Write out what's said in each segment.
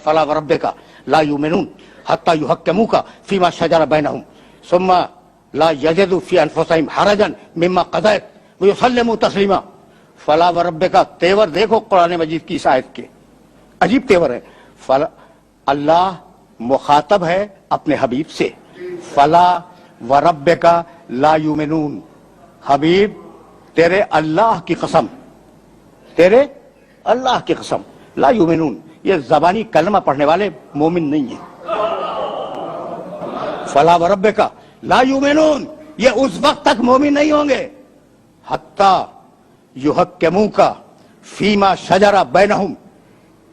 फला वरब्बिका ला युमिनून हत्ता युहक्किमूका फीमा शजरा बैनहुम सुम्मा ला यजिदू फी अनफुसिहिम हरजन मिम्मा क़ज़ैत व युसल्लिमू तस्लीमा। फला वरब्बिका, तेवर देखो कुरान मजीद की इस आयत के, अजीब तेवर है। फला, अल्लाह मुखातब है अपने हबीब से, फला वरब्बिका ला युमिनून, हबीब तेरे अल्लाह की कसम, तेरे अल्लाह की कसम, ला युमिनून, ये जबानी कलमा पढ़ने वाले मोमिन नहीं है। फला वरब्बिका ला युमिनून, ये उस वक्त तक मोमिन नहीं होंगे हत्ता युहक्किमूका फीमा शजरा बैनहुम,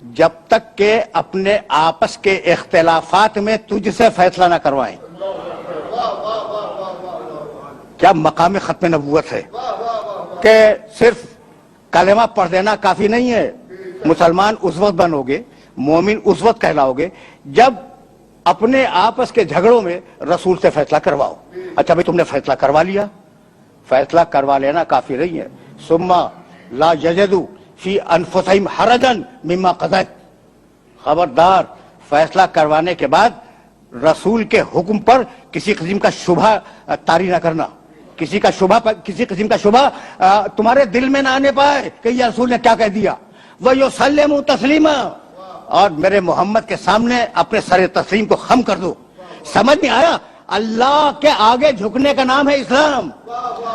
जब तक के अपने आपस के इख्तिलाफात में तुझसे फैसला ना करवाएं। क्या मकाम खत्म नबूवत है कि सिर्फ कलेमा पढ़ देना काफी नहीं है। मुसलमान उस वक्त बनोगे, मोमिन उस वक्त कहलाओगे जब अपने आपस के झगड़ों में रसूल से फैसला करवाओ। अच्छा भाई, तुमने फैसला करवा लिया, फैसला करवा लेना काफी नहीं है। सुम्मा ला यजिदू फी अनफुसिहिम हरजन मिम्मा क़ज़ैत, खबरदार फैसला करवाने के बाद रसूल के हुक्म पर किसी किस्म का शुबा तारी ना करना, किसी किस्म का शुबा तुम्हारे दिल में ना आने पाए कि ये रसूल ने क्या कह दिया। व युसल्लिमू तस्लीमा, और मेरे मोहम्मद के सामने अपने सर तस्लीम को खम कर दो। समझ में आया? अल्लाह के आगे झुकने का नाम है इस्लाम,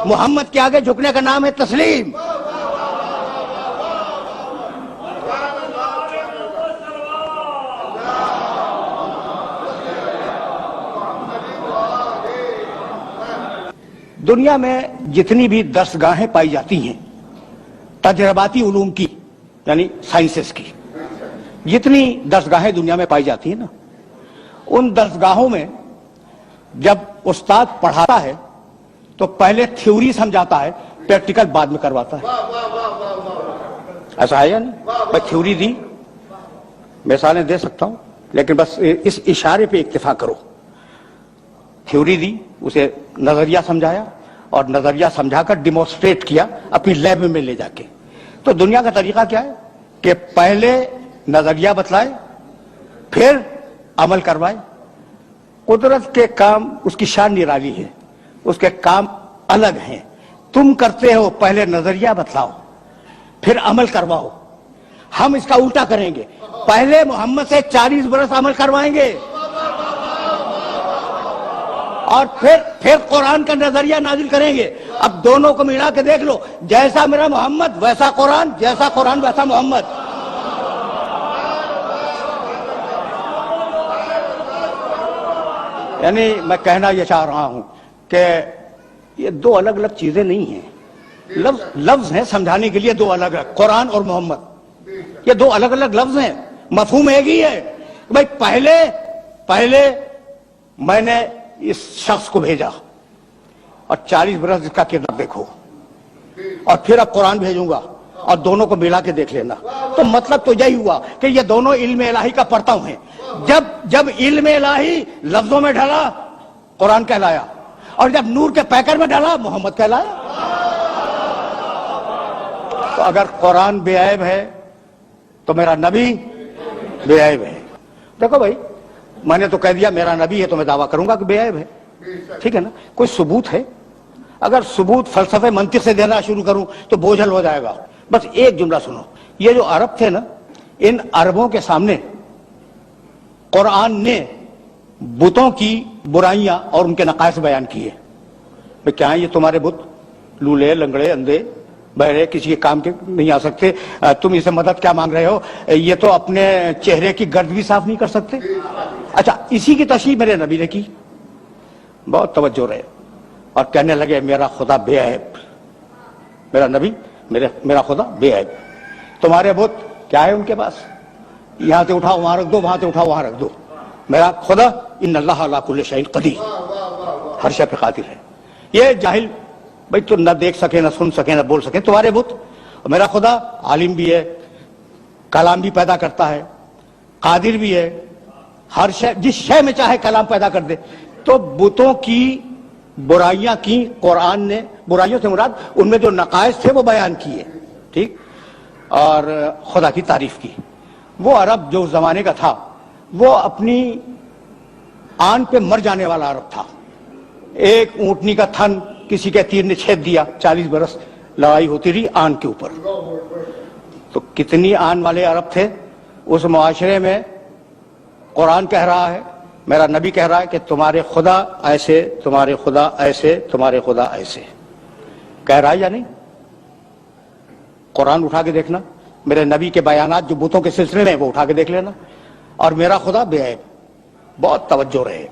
मोहम्मद के आगे झुकने का नाम है तस्लीम। दुनिया में जितनी भी दर्सगाहें पाई जाती हैं तजरबाती उलूम की, यानी साइंसेस की, जितनी दर्सगाहें दुनिया में पाई जाती हैं ना, उन दर्सगाहों में जब उस्ताद पढ़ाता है तो पहले थ्योरी समझाता है, प्रैक्टिकल बाद में करवाता है। ऐसा है या नहीं? मैं थ्योरी दी, मिसालें दे सकता हूं, लेकिन बस इस इशारे पे इक्तिफा करो। थ्योरी दी, उसे नजरिया समझाया और नजरिया समझाकर डिमोन्स्ट्रेट किया अपनी लैब में ले जाके। तो दुनिया का तरीका क्या है कि पहले नजरिया बतलाए फिर अमल करवाए। कुदरत के काम उसकी शान निराली है, उसके काम अलग हैं। तुम करते हो पहले नजरिया बतलाओ फिर अमल करवाओ, हम इसका उल्टा करेंगे, पहले मोहम्मद से 40 बरस अमल करवाएंगे और फिर कुरान का नजरिया नाजिल करेंगे। अब दोनों को मिला के देख लो, जैसा मेरा मोहम्मद वैसा कुरान, जैसा कुरान वैसा मोहम्मद। यानी मैं कहना यह चाह रहा हूं कि ये दो अलग अलग चीजें नहीं हैं, लफ्ज हैं समझाने के लिए दो अलग अलग, कुरान और मोहम्मद ये दो अलग अलग लफ्ज हैं, मफहूम एक ही है। भाई पहले मैंने इस शख्स को भेजा और 40 बरस इसका किरदार देखो, और फिर अब कुरान भेजूंगा और दोनों को मिला के देख लेना। तो मतलब तो यही हुआ कि ये दोनों इल्म इलाही का परतव हैं। जब इल्म इलाही लफ्जों में ढला कुरान कहलाया, और जब नूर के पैकर में ढला मोहम्मद कहलाया। तो अगर कुरान बेऐब है तो मेरा नबी बेऐब है। देखो भाई, मैंने तो कह दिया मेरा नबी है तो मैं दावा करूंगा कि बेऐब है, ठीक है ना? कोई सबूत है? अगर सबूत फलसफे मंतिक से देना शुरू करूं तो बोझल हो जाएगा। बस एक जुमला सुनो, ये जो अरब थे ना, इन अरबों के सामने कुरान ने बुतों की बुराइयां और उनके नकायस बयान किए। भाई क्या है ये तुम्हारे बुत? लूले, लंगड़े, अंधे, बहरे, किसी के काम के नहीं आ सकते, तुम इसे मदद क्या मांग रहे हो? ये तो अपने चेहरे की गर्द भी साफ नहीं कर सकते। अच्छा, इसी की तशरीह मेरे नबी ने की, बहुत तवज्जो रहे, और कहने लगे मेरा खुदा बेऐब, मेरा नबी मेरा खुदा बेऐब। तुम्हारे बुत क्या है उनके पास? यहां से उठाओ वहां रख दो, वहां से उठाओ वहां रख दो। मेरा खुदा इन्नल्लाह अला कुल्लि शैइन कदीर, हर शय पे कादिर है। ये जाहिल भाई तो न देख सके, न सुन सके, न बोल सके, तुम्हारे बुत। मेरा खुदा आलिम भी है, कलाम भी पैदा करता है, कादिर भी है, हर शय, जिस शय में चाहे कलाम पैदा कर दे। तो बुतों की बुराइयां की कुरान ने, बुराइयों से मुराद उनमें जो नकायस थे वो बयान किए, ठीक, और खुदा की तारीफ की। وہ عرب جو اس زمانے کا تھا وہ اپنی آن پہ مر جانے والا عرب تھا. ایک اونٹنی کا تھن کسی کے تیر نے چھید دیا, 40 برس لڑائی ہوتی رہی آن کے اوپر. تو کتنی آن والے عرب تھے اس معاشرے میں. قرآن کہہ رہا ہے, میرا نبی کہہ رہا ہے کہ تمہارے خدا ایسے, تمہارے خدا ایسے, تمہارے خدا ایسے. کہہ رہا ہے یا نہیں؟ قرآن اٹھا کے دیکھنا, میرے نبی کے بیانات جو بتوں کے سلسلے میں وہ اٹھا کے دیکھ لینا. اور میرا خدا بے عیب. بہت توجہ رہے,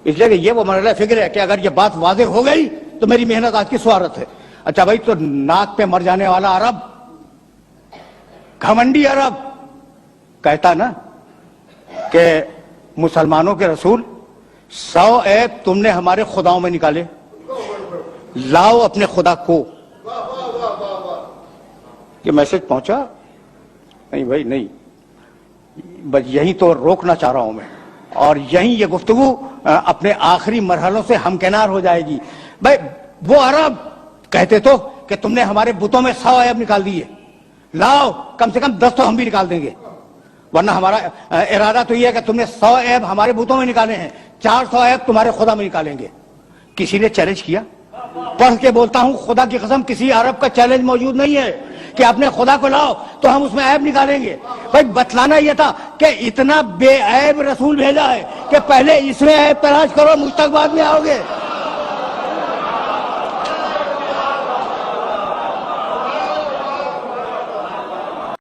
اس لیے کہ یہ وہ مرحلہ فکر ہے کہ اگر یہ بات واضح ہو گئی تو میری محنت آج کی سوارت ہے. اچھا بھائی, تو ناک پہ مر جانے والا عرب, گھمنڈی عرب کہتا نا کہ مسلمانوں کے رسول 100 عیب تم نے ہمارے خداؤں میں نکالے, لاؤ اپنے خدا کو. یہ میسج پہنچا؟ نہیں بھائی نہیں, بس یہی تو روکنا چاہ رہا ہوں میں, اور یہی یہ گفتگو اپنے آخری مرحلوں سے ہمکنار ہو جائے گی. بھائی وہ عرب کہتے تو کہ تم نے ہمارے بتوں میں 100 عیب نکال دیے, لاؤ کم سے کم 10 تو ہم بھی نکال دیں گے, ورنہ ہمارا ارادہ تو یہ ہے کہ تم نے 100 عیب ہمارے بتوں میں نکالے ہیں, 400 عیب تمہارے خدا میں نکالیں گے. کسی نے چیلنج کیا؟ پڑھ کے بولتا ہوں خدا کی قسم کسی عرب کا چیلنج موجود نہیں ہے کہ اپنے خدا کو لاؤ تو ہم اس میں عیب نکالیں گے. بھائی بتلانا یہ تھا کہ اتنا بے عیب رسول بھیجا ہے کہ پہلے اس میں عیب تلاش کرو, مجھ تک بعد میں آؤ گے.